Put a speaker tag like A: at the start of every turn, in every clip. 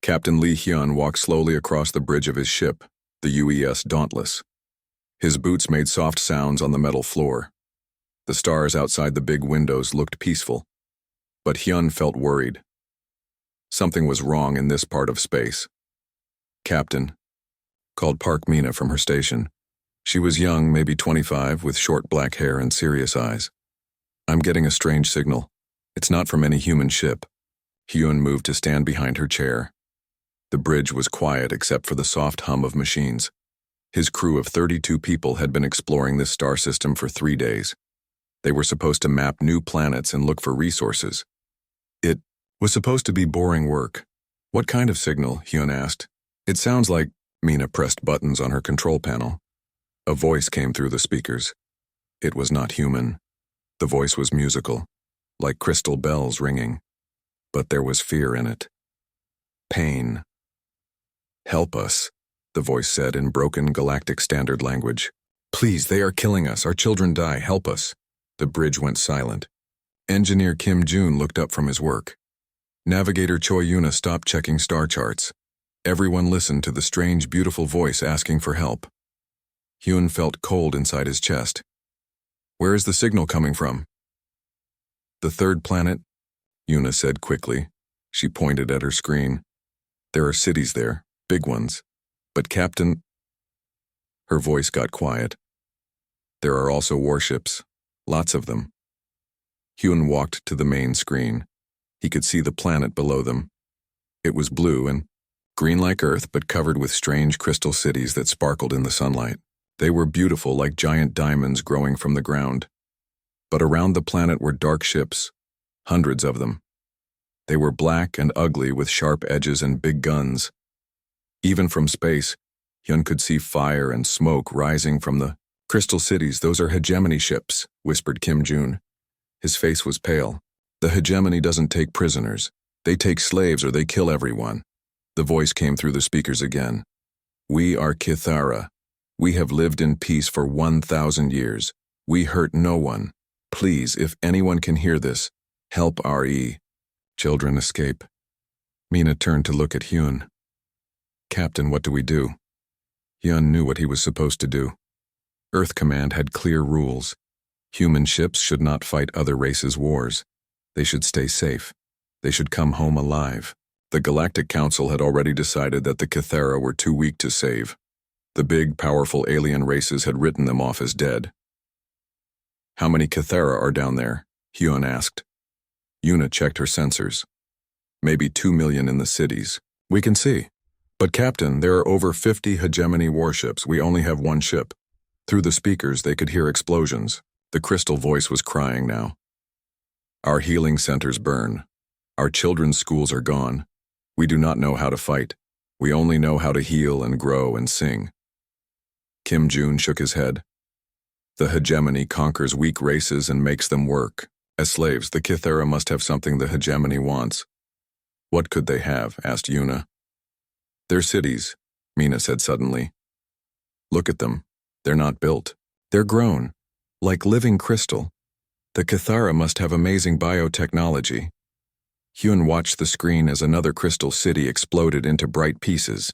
A: Captain Lee Hyun walked slowly across the bridge of his ship, the UES Dauntless. His boots made soft sounds on the metal floor. The stars outside the big windows looked peaceful. But Hyun felt worried. Something was wrong in this part of space. "Captain," called Park Mina from her station. She was young, maybe 25, with short black hair and serious eyes. "I'm getting a strange signal. It's not from any human ship." Hyun moved to stand behind her chair. The bridge was quiet except for the soft hum of machines. His crew of 32 people had been exploring this star system for 3 days. They were supposed to map new planets and look for resources. It was supposed to be boring work. "What kind of signal?" Hyun asked. "It sounds like—" Mina pressed buttons on her control panel. A voice came through the speakers. It was not human. The voice was musical, like crystal bells ringing. But there was fear in it. Pain. "Help us," the voice said in broken Galactic Standard language. "Please, they are killing us. Our children die. Help us." The bridge went silent. Engineer Kim Jun looked up from his work. Navigator Choi Yuna stopped checking star charts. Everyone listened to the strange, beautiful voice asking for help. Hyun felt cold inside his chest. "Where is the signal coming from?" "The third planet," Yuna said quickly. She pointed at her screen. "There are cities there, big ones. But Captain—" Her voice got quiet. "There are also warships, lots of them." Hyun walked to the main screen. He could see the planet below them. It was blue and green like Earth, but covered with strange crystal cities that sparkled in the sunlight. They were beautiful like giant diamonds growing from the ground. But around the planet were dark ships, hundreds of them. They were black and ugly with sharp edges and big guns. Even from space, Hyun could see fire and smoke rising from the crystal cities. "Those are hegemony ships," whispered Kim Jun. His face was pale. "The hegemony doesn't take prisoners. They take slaves or they kill everyone." The voice came through the speakers again. "We are Kithara. We have lived in peace for 1,000 years. We hurt no one. Please, if anyone can hear this, help RE. Children escape." Mina turned to look at Hyun. "Captain, what do we do?" Hyun knew what he was supposed to do. Earth Command had clear rules. Human ships should not fight other races' wars. They should stay safe. They should come home alive. The Galactic Council had already decided that the Kithara were too weak to save. The big, powerful alien races had written them off as dead. "How many Kithara are down there?" Hyun asked. Yuna checked her sensors. "Maybe 2 million in the cities. We can see. But Captain, there are over 50 hegemony warships. We only have one ship." Through the speakers, they could hear explosions. The crystal voice was crying now. "Our healing centers burn. Our children's schools are gone. We do not know how to fight. We only know how to heal and grow and sing." Kim Jun shook his head. "The hegemony conquers weak races and makes them work. As slaves, the Kithara must have something the hegemony wants." "What could they have?" asked Yuna. "Their cities," Mina said suddenly. "Look at them. They're not built. They're grown, like living crystal. The Kithara must have amazing biotechnology." Hyun watched the screen as another crystal city exploded into bright pieces.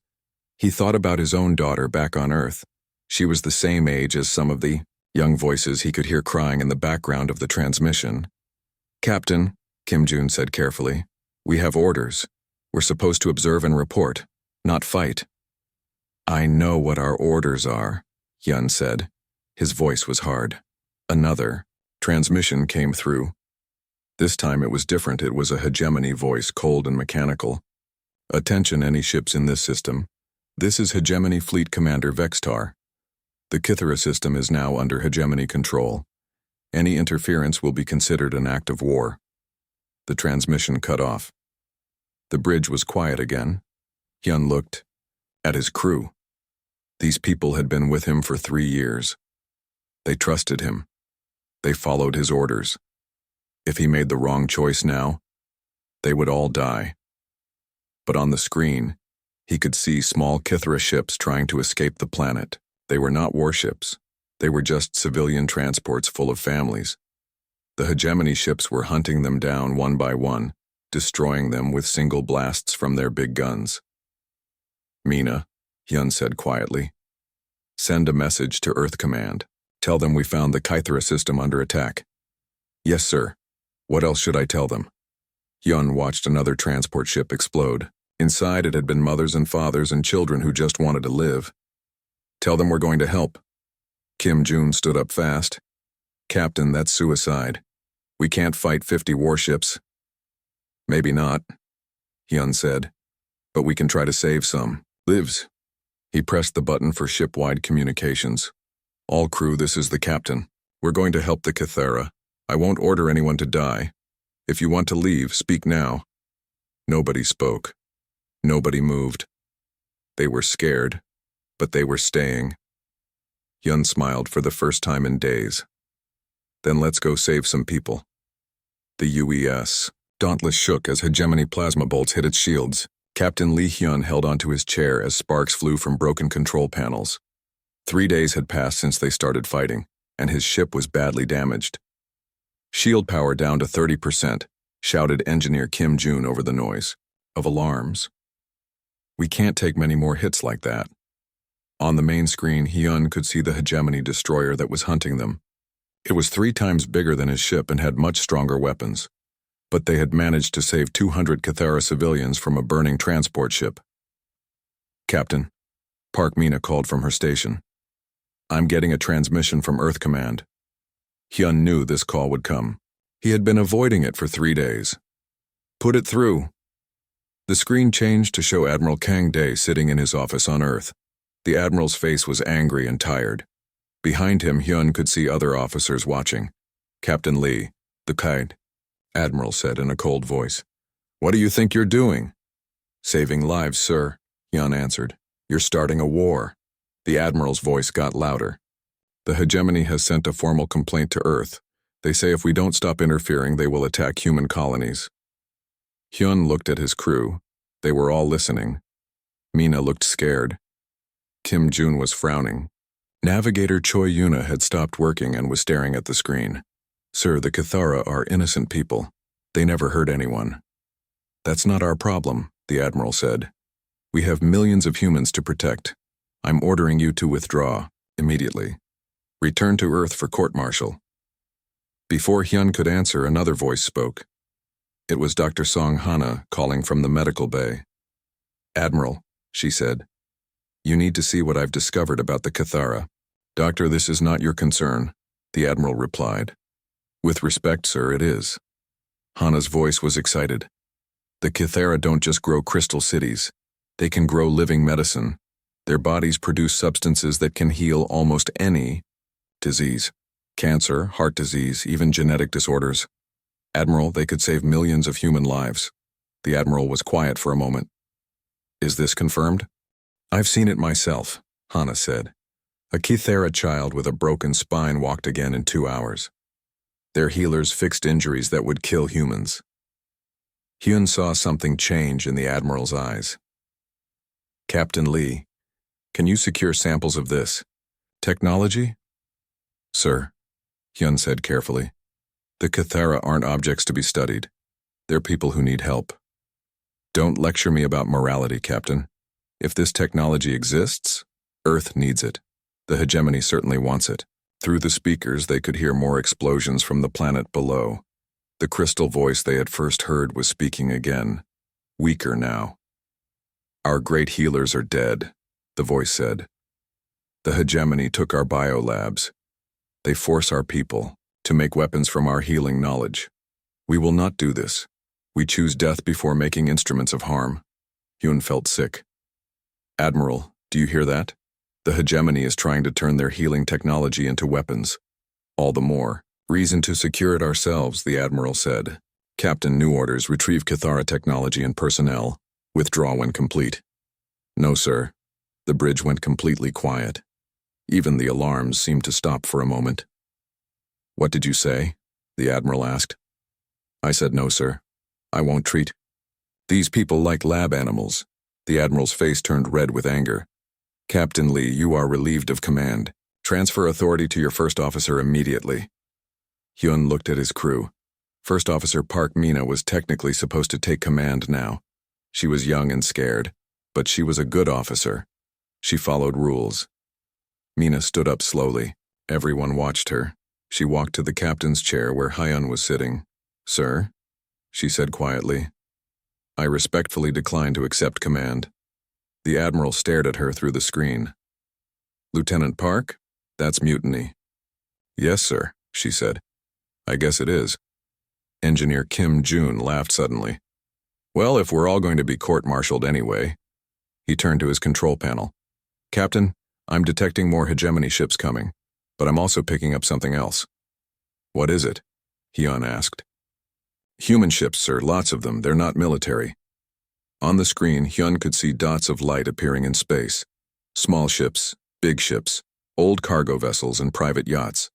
A: He thought about his own daughter back on Earth. She was the same age as some of the young voices he could hear crying in the background of the transmission. "Captain," Kim Jun said carefully, "we have orders. We're supposed to observe and report, not fight." "I know what our orders are," Hyun said. His voice was hard. Another transmission came through. This time it was different. It was a hegemony voice, cold and mechanical. "Attention, any ships in this system. This is Hegemony Fleet Commander Vextar. The Kithara system is now under hegemony control. Any interference will be considered an act of war." The transmission cut off. The bridge was quiet again. Hyun looked at his crew. These people had been with him for 3 years. They trusted him. They followed his orders. If he made the wrong choice now, they would all die. But on the screen, he could see small Kithara ships trying to escape the planet. They were not warships. They were just civilian transports full of families. The hegemony ships were hunting them down one by one, destroying them with single blasts from their big guns. Mina, Hyun said quietly, send a message to Earth Command. Tell them we found the Kythera system under attack. Yes, sir. What else should I tell them? Hyun watched another transport ship explode. Inside it had been mothers and fathers and children who just wanted to live. Tell them we're going to help. Kim Jun stood up fast. Captain, that's suicide. We can't fight 50 warships. Maybe not, Hyun said, but we can try to save some lives. He pressed the button for ship-wide communications. All crew, this is the captain. We're going to help the Kythera. I won't order anyone to die. If you want to leave, speak now. Nobody spoke. Nobody moved. They were scared, but they were staying. Hyun smiled for the first time in days. Then let's go save some people. The UES Dauntless shook as hegemony plasma bolts hit its shields. Captain Lee Hyun held onto his chair as sparks flew from broken control panels. 3 days had passed since they started fighting, and his ship was badly damaged. Shield power down to 30%, shouted engineer Kim Jun over the noise of alarms. We can't take many more hits like that. On the main screen, Hyun could see the hegemony destroyer that was hunting them. It was 3 times bigger than his ship and had much stronger weapons. But they had managed to save 200 Kythera civilians from a burning transport ship. Captain, Park Mina called from her station. I'm getting a transmission from Earth Command. Hyun knew this call would come. He had been avoiding it for 3 days. Put it through. The screen changed to show Admiral Kang Dae sitting in his office on Earth. The Admiral's face was angry and tired. Behind him, Hyun could see other officers watching. Captain Lee, the kite. Admiral said in a cold voice. What do you think you're doing? Saving lives, sir, Hyun answered. You're starting a war. The Admiral's voice got louder. The hegemony has sent a formal complaint to Earth. They say if we don't stop interfering, they will attack human colonies. Hyun looked at his crew. They were all listening. Mina looked scared. Kim Jun was frowning. Navigator Choi Yuna had stopped working and was staring at the screen. Sir, the Kythera are innocent people. They never hurt anyone. That's not our problem, the Admiral said. We have millions of humans to protect. I'm ordering you to withdraw, immediately. Return to Earth for court-martial. Before Hyun could answer, another voice spoke. It was Dr. Song Hana calling from the medical bay. Admiral, she said, you need to see what I've discovered about the Kythera. Doctor, this is not your concern, the Admiral replied. With respect, sir, it is. Hana's voice was excited. The Kythera don't just grow crystal cities. They can grow living medicine. Their bodies produce substances that can heal almost any disease. Cancer, heart disease, even genetic disorders. Admiral, they could save millions of human lives. The Admiral was quiet for a moment. Is this confirmed? I've seen it myself, Hana said. A Kythera child with a broken spine walked again in 2 hours. Their healers fixed injuries that would kill humans. Hyun saw something change in the Admiral's eyes. Captain Lee, can you secure samples of this technology? Sir, Hyun said carefully, the Kythera aren't objects to be studied. They're people who need help. Don't lecture me about morality, Captain. If this technology exists, Earth needs it. The hegemony certainly wants it. Through the speakers, they could hear more explosions from the planet below. The crystal voice they had first heard was speaking again, weaker now. Our great healers are dead, the voice said. The hegemony took our biolabs. They force our people to make weapons from our healing knowledge. We will not do this. We choose death before making instruments of harm. Hyun felt sick. Admiral, do you hear that? The hegemony is trying to turn their healing technology into weapons. All the more reason to secure it ourselves, the Admiral said. Captain, new orders, retrieve Kythera technology and personnel. Withdraw when complete. No, sir. The bridge went completely quiet. Even the alarms seemed to stop for a moment. What did you say? The Admiral asked. I said no, sir. I won't treat. These people like lab animals. The Admiral's face turned red with anger. Captain Lee, you are relieved of command. Transfer authority to your first officer immediately. Hyun looked at his crew. First Officer Park Mina was technically supposed to take command now. She was young and scared, but she was a good officer. She followed rules. Mina stood up slowly. Everyone watched her. She walked to the captain's chair where Hyun was sitting. "Sir?" she said quietly. "I respectfully decline to accept command." The admiral stared at her through the screen. "Lieutenant Park? That's mutiny." "Yes, sir," she said. "I guess it is." Engineer Kim Jun laughed suddenly. "Well, if we're all going to be court-martialed anyway." He turned to his control panel. "Captain, I'm detecting more hegemony ships coming, but I'm also picking up something else." "What is it?" Hyun asked. "Human ships, sir, lots of them. They're not military." On the screen, Hyun could see dots of light appearing in space. Small ships, big ships, old cargo vessels, and private yachts.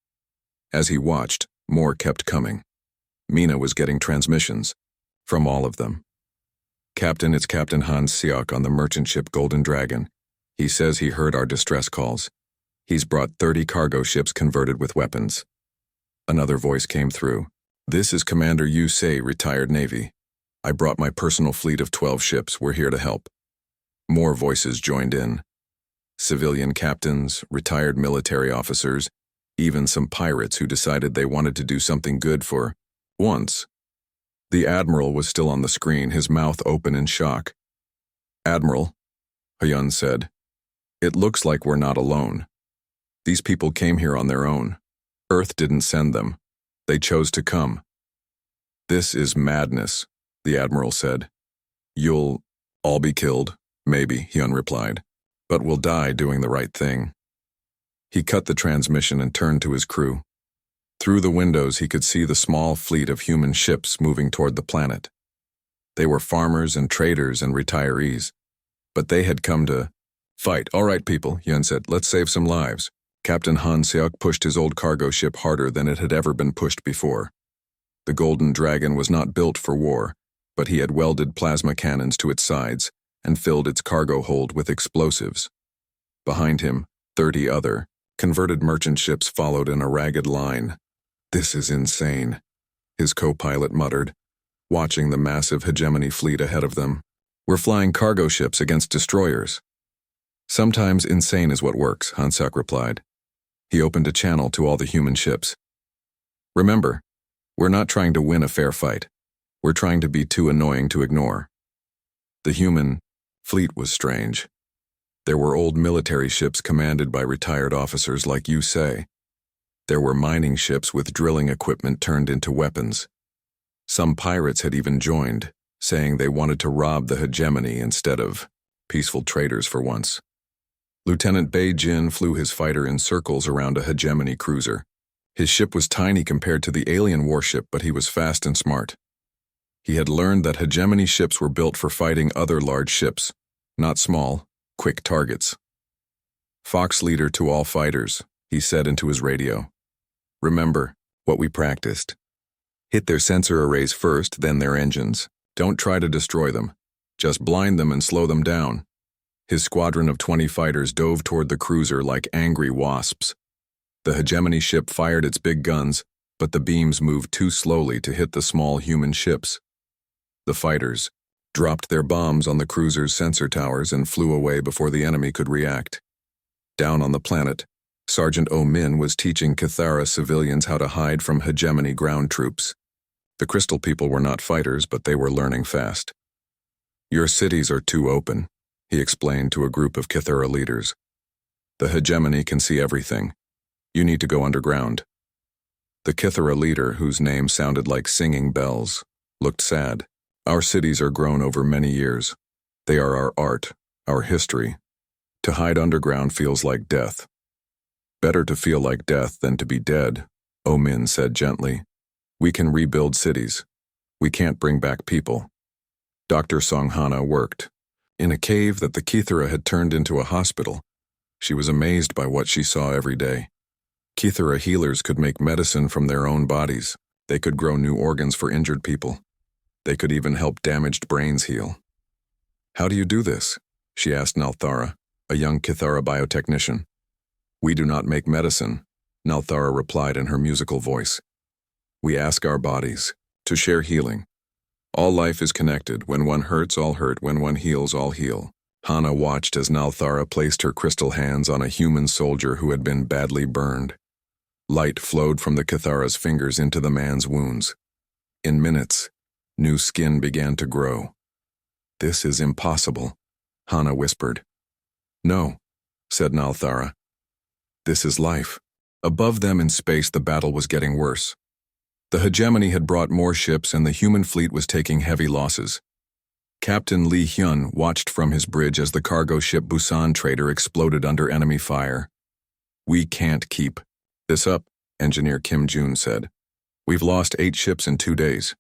A: As he watched, more kept coming. Mina was getting transmissions. From all of them. "Captain, it's Captain Hans Seok on the merchant ship Golden Dragon. He says he heard our distress calls. He's brought 30 cargo ships converted with weapons." Another voice came through. "This is Commander Yu Se, retired Navy. I brought my personal fleet of 12 ships. We're here to help." More voices joined in. Civilian captains, retired military officers, even some pirates who decided they wanted to do something good for once. The Admiral was still on the screen, his mouth open in shock. "Admiral," Hyun said, "it looks like we're not alone. These people came here on their own. Earth didn't send them. They chose to come." "This is madness," the Admiral said. "You'll all be killed, maybe," Hyun replied, "but we'll die doing the right thing." He cut the transmission and turned to his crew. Through the windows, he could see the small fleet of human ships moving toward the planet. They were farmers and traders and retirees, but they had come to fight. "All right, people," Hyun said, "let's save some lives." Captain Han Seok pushed his old cargo ship harder than it had ever been pushed before. The Golden Dragon was not built for war, but he had welded plasma cannons to its sides and filled its cargo hold with explosives. Behind him, 30 other, converted merchant ships followed in a ragged line. "This is insane," his co-pilot muttered, watching the massive hegemony fleet ahead of them. "We're flying cargo ships against destroyers." "Sometimes insane is what works," Han Seok replied. He opened a channel to all the human ships. "Remember, we're not trying to win a fair fight. We're trying to be too annoying to ignore." The human fleet was strange. There were old military ships commanded by retired officers like you say. There were mining ships with drilling equipment turned into weapons. Some pirates had even joined, saying they wanted to rob the hegemony instead of peaceful traders for once. Lieutenant Bei Jin flew his fighter in circles around a hegemony cruiser. His ship was tiny compared to the alien warship, but he was fast and smart. He had learned that hegemony ships were built for fighting other large ships, not small, quick targets. "Fox leader to all fighters," he said into his radio. "Remember what we practiced. Hit their sensor arrays first, then their engines. Don't try to destroy them. Just blind them and slow them down." His squadron of 20 fighters dove toward the cruiser like angry wasps. The hegemony ship fired its big guns, but the beams moved too slowly to hit the small human ships. The fighters dropped their bombs on the cruiser's sensor towers and flew away before the enemy could react. Down on the planet, Sergeant Oh-min was teaching Kithara civilians how to hide from hegemony ground troops. The Crystal people were not fighters, but they were learning fast. "Your cities are too open," he explained to a group of Kithara leaders. "The hegemony can see everything. You need to go underground." The Kithara leader, whose name sounded like singing bells, looked sad. "Our cities are grown over many years. They are our art, our history. To hide underground feels like death." "Better to feel like death than to be dead," Oh-min said gently. "We can rebuild cities. We can't bring back people." Dr. Songhana worked in a cave that the Kithara had turned into a hospital. She was amazed by what she saw every day. Kithara healers could make medicine from their own bodies. They could grow new organs for injured people. They could even help damaged brains heal. "How do you do this?" she asked Nalthara, a young Kithara biotechnician. "We do not make medicine," Nalthara replied in her musical voice. "We ask our bodies. to share healing. All life is connected. When one hurts, all hurt. When one heals, all heal. Hana watched as Nalthara placed her crystal hands on a human soldier who had been badly burned. Light flowed from the Cathara's fingers into the man's wounds. In minutes, new skin began to grow. "This is impossible," Hana whispered. "No," said Nalthara. "This is life." Above them in space, the battle was getting worse. The hegemony had brought more ships and the human fleet was taking heavy losses. Captain Lee Hyun watched from his bridge as the cargo ship Busan Trader exploded under enemy fire. "We can't keep this up," Engineer Kim Jun said. "We've lost 8 ships in 2 days.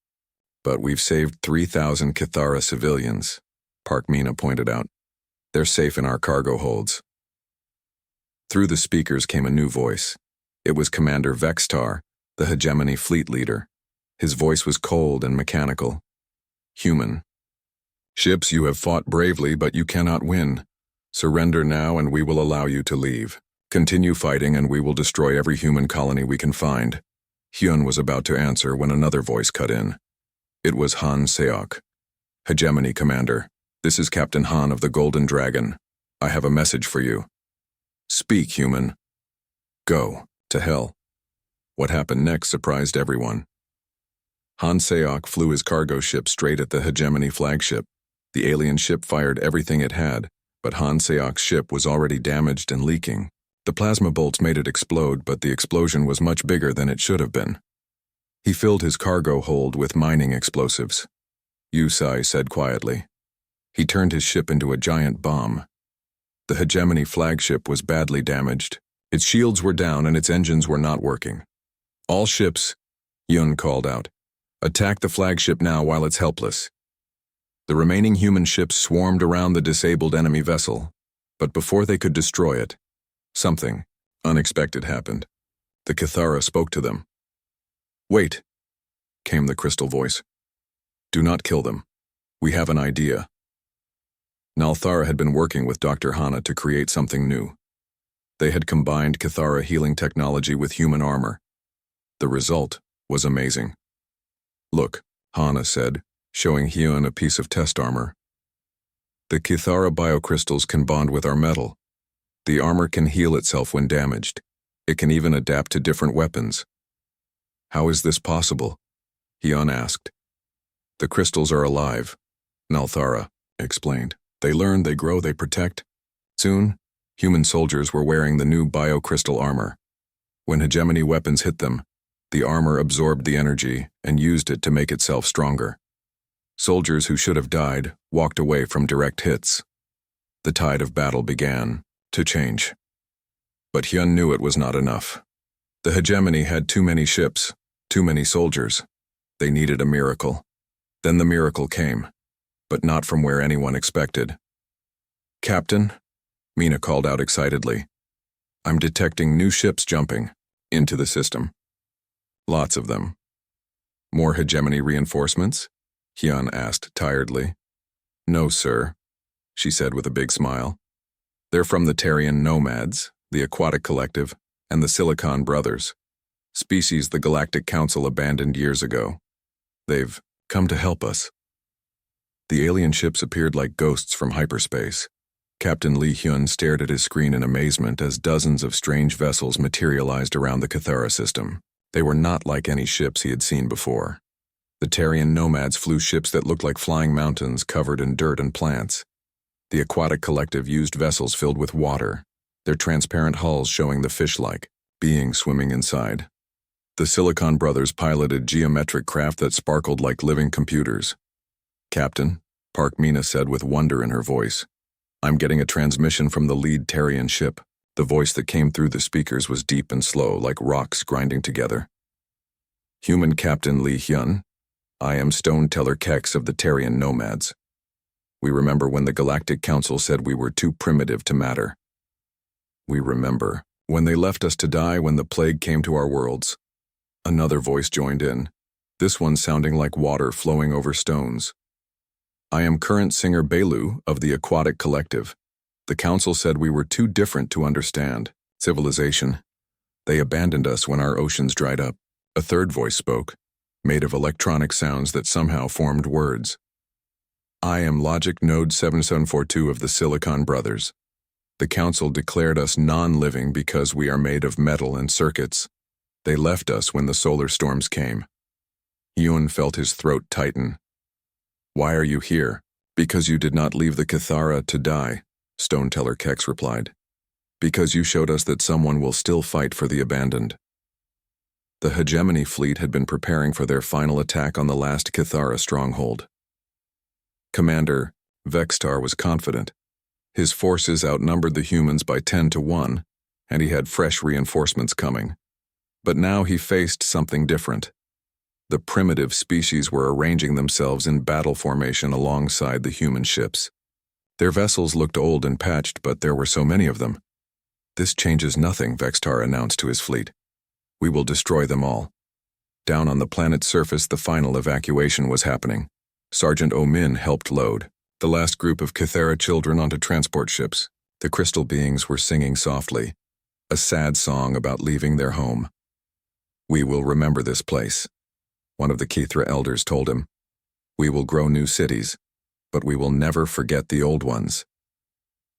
A: But we've saved 3,000 Cathara civilians," Park Mina pointed out. "They're safe in our cargo holds." Through the speakers came a new voice. It was Commander Vextar, the hegemony fleet leader. His voice was cold and mechanical. "Human. Ships, you have fought bravely, but you cannot win. Surrender now and we will allow you to leave. Continue fighting and we will destroy every human colony we can find." Hyun was about to answer when another voice cut in. It was Han Seok. "Hegemony Commander, this is Captain Han of the Golden Dragon. I have a message for you." "Speak, human." "Go to hell." What happened next surprised everyone. Han Seok flew his cargo ship straight at the hegemony flagship. The alien ship fired everything it had, but Han Seok's ship was already damaged and leaking. The plasma bolts made it explode, but the explosion was much bigger than it should have been. He filled his cargo hold with mining explosives. Yusai said quietly. He turned his ship into a giant bomb. The hegemony flagship was badly damaged. Its shields were down and its engines were not working. "All ships," Yun called out. "Attack the flagship now while it's helpless." The remaining human ships swarmed around the disabled enemy vessel, but before they could destroy it, something unexpected happened. The Cathara spoke to them. "Wait," came the crystal voice. "Do not kill them. We have an idea." Nalthara had been working with Dr. Hana to create something new. They had combined Cathara healing technology with human armor. The result was amazing. "Look," Hana said, showing Hyun a piece of test armor. "The Cathara biocrystals can bond with our metal. The armor can heal itself when damaged. It can even adapt to different weapons." "How is this possible?" Hyun asked. "The crystals are alive," Nalthara explained. "They learn, they grow, they protect." Soon, human soldiers were wearing the new biocrystal armor. When hegemony weapons hit them, the armor absorbed the energy and used it to make itself stronger. Soldiers who should have died walked away from direct hits. The tide of battle began to change. But Hyun knew it was not enough. The hegemony had too many ships, too many soldiers. They needed a miracle. Then the miracle came, but not from where anyone expected. "Captain," Mina called out excitedly, "I'm detecting new ships jumping into the system. Lots of them." "More hegemony reinforcements?" Hyun asked tiredly. "No, sir," she said with a big smile. "They're from the Tarian nomads, the Aquatic Collective, and the Silicon Brothers, species the Galactic Council abandoned years ago. They've come to help us." The alien ships appeared like ghosts from hyperspace. Captain Lee Hyun stared at his screen in amazement as dozens of strange vessels materialized around the Cathara system. They were not like any ships he had seen before. The Tarian nomads flew ships that looked like flying mountains covered in dirt and plants. The Aquatic Collective used vessels filled with water, their transparent hulls showing the fish-like beings swimming inside. The Silicon Brothers piloted geometric craft that sparkled like living computers. "Captain," Park Mina said with wonder in her voice, "I'm getting a transmission from the lead Tarian ship." The voice that came through the speakers was deep and slow, like rocks grinding together. "Human Captain Lee Hyun, I am Stone Teller Kex of the Tarian Nomads. We remember when the Galactic Council said we were too primitive to matter. We remember when they left us to die when the plague came to our worlds." Another voice joined in, this one sounding like water flowing over stones. "I am current singer Belu of the Aquatic Collective. The council said we were too different to understand civilization. They abandoned us when our oceans dried up." A third voice spoke, made of electronic sounds that somehow formed words. I am Logic Node 7742 of the Silicon Brothers. The Council declared us non-living because we are made of metal and circuits. They left us when the solar storms came. Yun felt his throat tighten. Why are you here? Because you did not leave the Cathara to die, Stoneteller Kex replied. Because you showed us that someone will still fight for the abandoned. The Hegemony fleet had been preparing for their final attack on the last Cathara stronghold. Commander Vextar was confident. His forces outnumbered the humans by 10-1, and he had fresh reinforcements coming. But now he faced something different. The primitive species were arranging themselves in battle formation alongside the human ships. Their vessels looked old and patched, but there were so many of them. This changes nothing, Vextar announced to his fleet. We will destroy them all. Down on the planet's surface, the final evacuation was happening. Sergeant Omin helped load the last group of Cathara children onto transport ships. The crystal beings were singing softly, a sad song about leaving their home. We will remember this place, one of the Kithra elders told him. We will grow new cities, but we will never forget the old ones.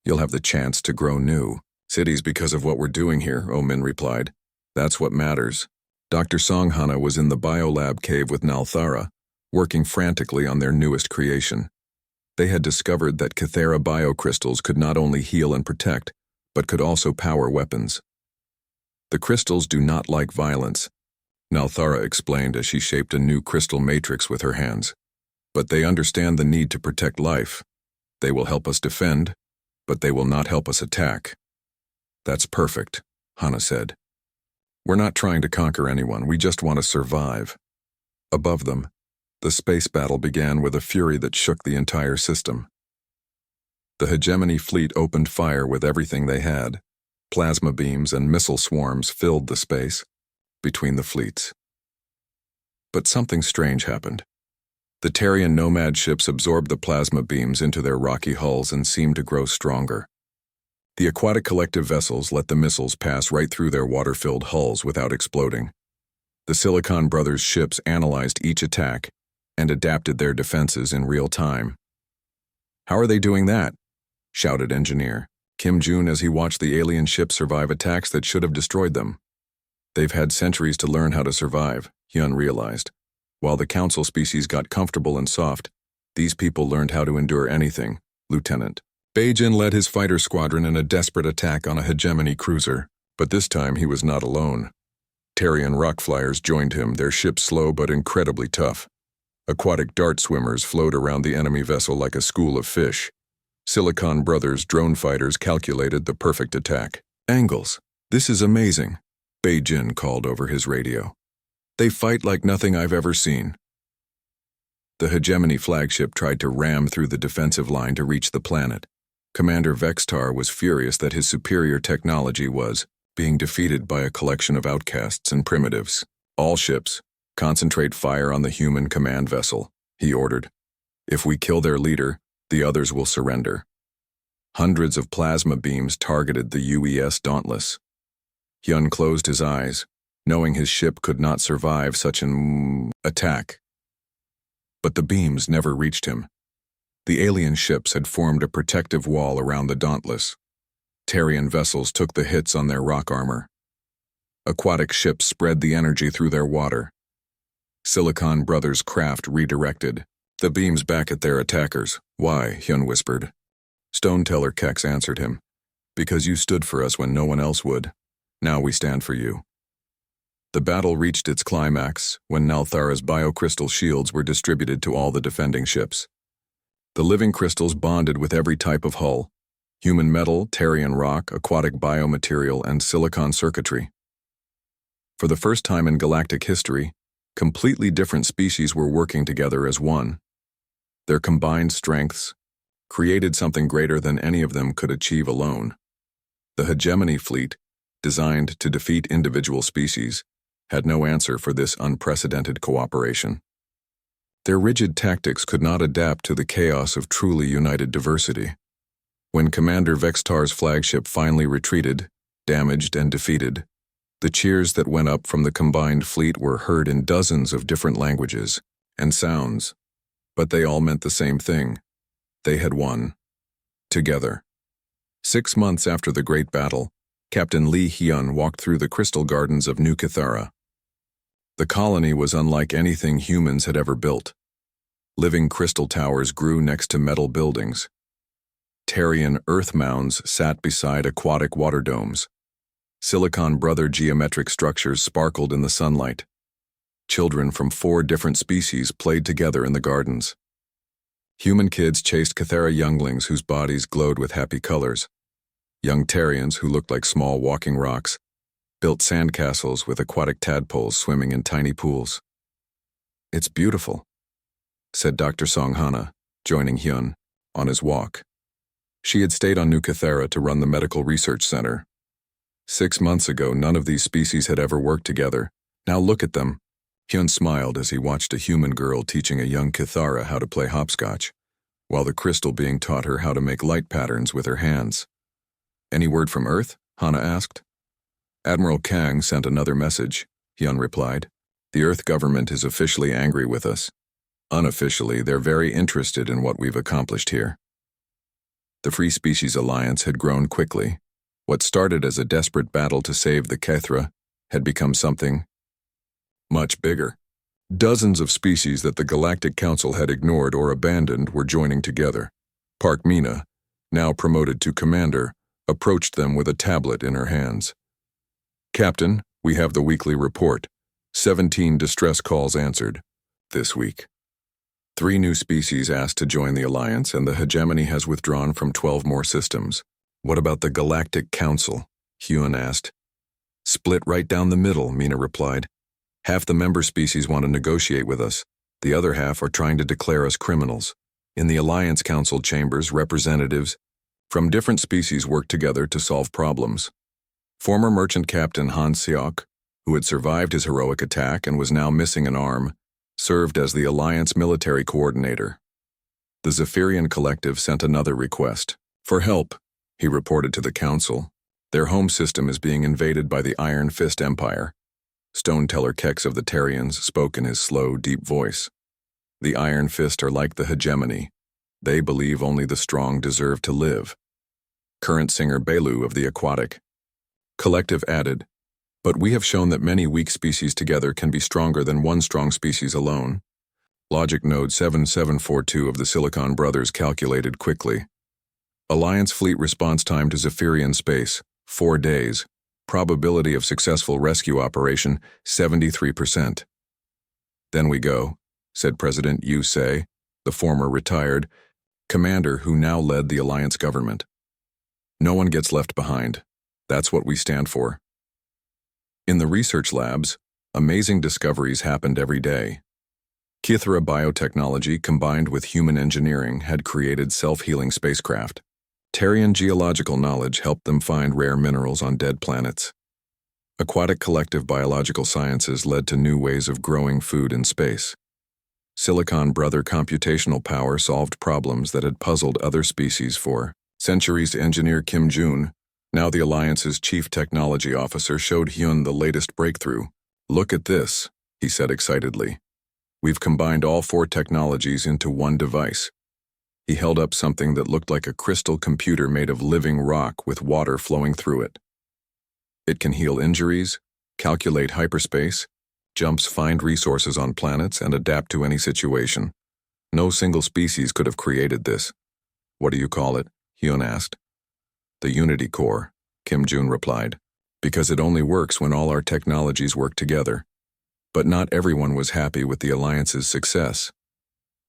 A: You'll have the chance to grow new cities because of what we're doing here, Omin replied. That's what matters. Dr. Songhana was in the biolab cave with Nalthara, working frantically on their newest creation. They had discovered that Cathara biocrystals could not only heal and protect, but could also power weapons. The crystals do not like violence, Nalthara explained as she shaped a new crystal matrix with her hands. But they understand the need to protect life. They will help us defend, but they will not help us attack. That's perfect, Hana said. We're not trying to conquer anyone, we just want to survive. Above them, the space battle began with a fury that shook the entire system. The Hegemony fleet opened fire with everything they had. Plasma beams and missile swarms filled the space between the fleets. But something strange happened. The Terrian nomad ships absorbed the plasma beams into their rocky hulls and seemed to grow stronger. The aquatic collective vessels let the missiles pass right through their water-filled hulls without exploding. The Silicon Brothers' ships analyzed each attack and adapted their defenses in real time. How are they doing that? Shouted Engineer Kim Jun as he watched the alien ships survive attacks that should have destroyed them. They've had centuries to learn how to survive, Hyun realized. While the Council species got comfortable and soft, these people learned how to endure anything, Lieutenant. Beijin led his fighter squadron in a desperate attack on a Hegemony cruiser, but this time he was not alone. Terrian rock flyers joined him, their ship slow but incredibly tough. Aquatic dart swimmers flowed around the enemy vessel like a school of fish. Silicon Brothers drone fighters calculated the perfect attack. Angles. This is amazing, Beijin called over his radio. They fight like nothing I've ever seen. The Hegemony flagship tried to ram through the defensive line to reach the planet. Commander Vextar was furious that his superior technology was being defeated by a collection of outcasts and primitives. All ships, concentrate fire on the human command vessel, he ordered. If we kill their leader, the others will surrender. Hundreds of plasma beams targeted the UES Dauntless. Hyun closed his eyes, knowing his ship could not survive such an attack. But the beams never reached him. The alien ships had formed a protective wall around the Dauntless. Terrian vessels took the hits on their rock armor. Aquatic ships spread the energy through their water. Silicon Brothers' craft redirected the beams back at their attackers. Why? Hyun whispered. Stoneteller Kex answered him. Because you stood for us when no one else would. Now we stand for you. The battle reached its climax when Nalthara's biocrystal shields were distributed to all the defending ships. The living crystals bonded with every type of hull: human metal, Terrian rock, aquatic biomaterial, and silicon circuitry. For the first time in galactic history, completely different species were working together as one. Their combined strengths created something greater than any of them could achieve alone. The Hegemony fleet, designed to defeat individual species, had no answer for this unprecedented cooperation. Their rigid tactics could not adapt to the chaos of truly united diversity. When Commander Vextar's flagship finally retreated, damaged and defeated, The cheers that went up from the combined fleet were heard in dozens of different languages and sounds, but they all meant the same thing. They had won. Together. 6 months after the Great Battle, Captain Lee Hyun walked through the crystal gardens of New Cathara. The colony was unlike anything humans had ever built. Living crystal towers grew next to metal buildings. Terrian earth mounds sat beside aquatic water domes. Silicon Brother geometric structures sparkled in the sunlight. Children from 4 different species played together in the gardens. Human kids chased Cathara younglings whose bodies glowed with happy colors. Young Terrians, who looked like small walking rocks, built sandcastles with aquatic tadpoles swimming in tiny pools. "It's beautiful," said Dr. Songhana, joining Hyun on his walk. She had stayed on New Cathara to run the medical research center. 6 months ago, none of these species had ever worked together. Now look at them. Hyun smiled as he watched a human girl teaching a young Cathara how to play hopscotch, while the crystal being taught her how to make light patterns with her hands. "Any word from Earth?" Hana asked. "Admiral Kang sent another message," Hyun replied. "The Earth government is officially angry with us. Unofficially, they're very interested in what we've accomplished here." The Free Species Alliance had grown quickly. What started as a desperate battle to save the Cathra had become something much bigger. Dozens of species that the Galactic Council had ignored or abandoned were joining together. Park Mina, now promoted to commander, approached them with a tablet in her hands. "Captain, we have the weekly report. 17 distress calls answered this week. 3 new species asked to join the Alliance, and the hegemony has withdrawn from 12 more systems." "What about the Galactic Council?" Hyun asked. "Split right down the middle," Mina replied. "Half the member species want to negotiate with us. The other half are trying to declare us criminals. In the Alliance Council chambers, representatives from different species work together to solve problems. Former merchant captain Han Seok, who had survived his heroic attack and was now missing an arm, served as the Alliance military coordinator. The Zephyrian Collective sent another request for help. He reported to the Council. Their home system is being invaded by the Iron Fist Empire. Stoneteller Kex of the Terrians spoke in his slow, deep voice. The Iron Fist are like the hegemony. They believe only the strong deserve to live. Current singer Belu of the Aquatic Collective added, "But we have shown that many weak species together can be stronger than one strong species alone." Logic Node 7742 of the Silicon Brothers calculated quickly. Alliance fleet response time to Zephyrian space, 4 days. Probability of successful rescue operation, 73%. "Then we go," said President Yu Se, the former retired commander who now led the Alliance government. "No one gets left behind. That's what we stand for." In the research labs, amazing discoveries happened every day. Kithra biotechnology combined with human engineering had created self-healing spacecraft. Terrian geological knowledge helped them find rare minerals on dead planets. Aquatic collective biological sciences led to new ways of growing food in space. Silicon Brother computational power solved problems that had puzzled other species for centuries. Engineer Kim Jun, now the Alliance's chief technology officer, showed Hyun the latest breakthrough. "Look at this," he said excitedly. "We've combined all 4 technologies into one device." He held up something that looked like a crystal computer made of living rock with water flowing through it. It can heal injuries, calculate hyperspace, jumps find resources on planets, and adapt to any situation. No single species could have created this. "What do you call it?" Hyun asked. "The Unity Core," Kim Jun replied, "because it only works when all our technologies work together." But not everyone was happy with the Alliance's success.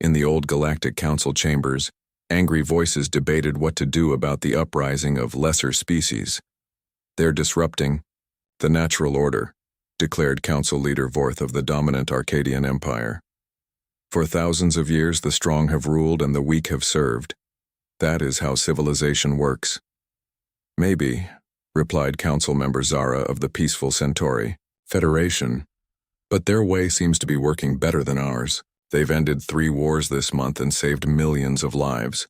A: In the old Galactic Council chambers, angry voices debated what to do about the uprising of lesser species. "They're disrupting the natural order," declared Council Leader Vorth of the dominant Arcadian Empire. "For thousands of years the strong have ruled and the weak have served. That is how civilization works." "Maybe," replied Council Member Zara of the Peaceful Centauri Federation, "but their way seems to be working better than ours. They've ended 3 wars this month and saved millions of lives."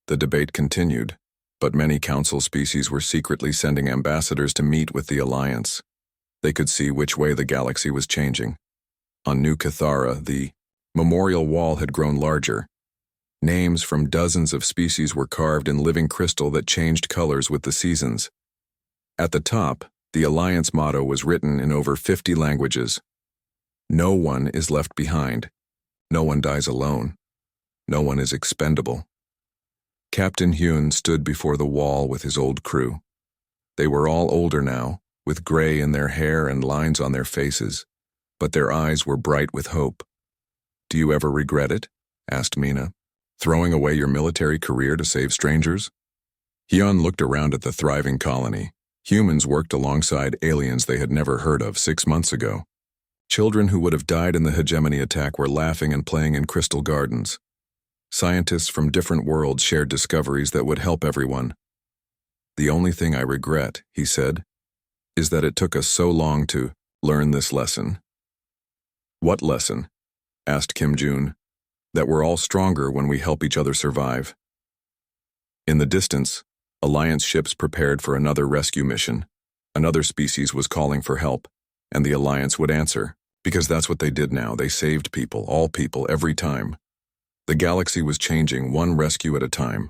A: The debate continued, but many Council species were secretly sending ambassadors to meet with the Alliance. They could see which way the galaxy was changing. On New Cathara, the memorial wall had grown larger. Names from dozens of species were carved in living crystal that changed colors with the seasons. At the top, the Alliance motto was written in over 50 languages. No one is left behind. No one dies alone. No one is expendable. Captain Hyun stood before the wall with his old crew. They were all older now, with gray in their hair and lines on their faces, but their eyes were bright with hope. "Do you ever regret it?" asked Mina. "Throwing away your military career to save strangers?" Hyun looked around at the thriving colony. Humans worked alongside aliens they had never heard of 6 months ago. Children who would have died in the hegemony attack were laughing and playing in crystal gardens. Scientists from different worlds shared discoveries that would help everyone. "The only thing I regret," he said, "is that it took us so long to learn this lesson." "What lesson?" asked Kim Jun. "That we're all stronger when we help each other survive." In the distance, Alliance ships prepared for another rescue mission. Another species was calling for help, and the Alliance would answer, because that's what they did now. They saved people, all people, every time. The galaxy was changing, one rescue at a time.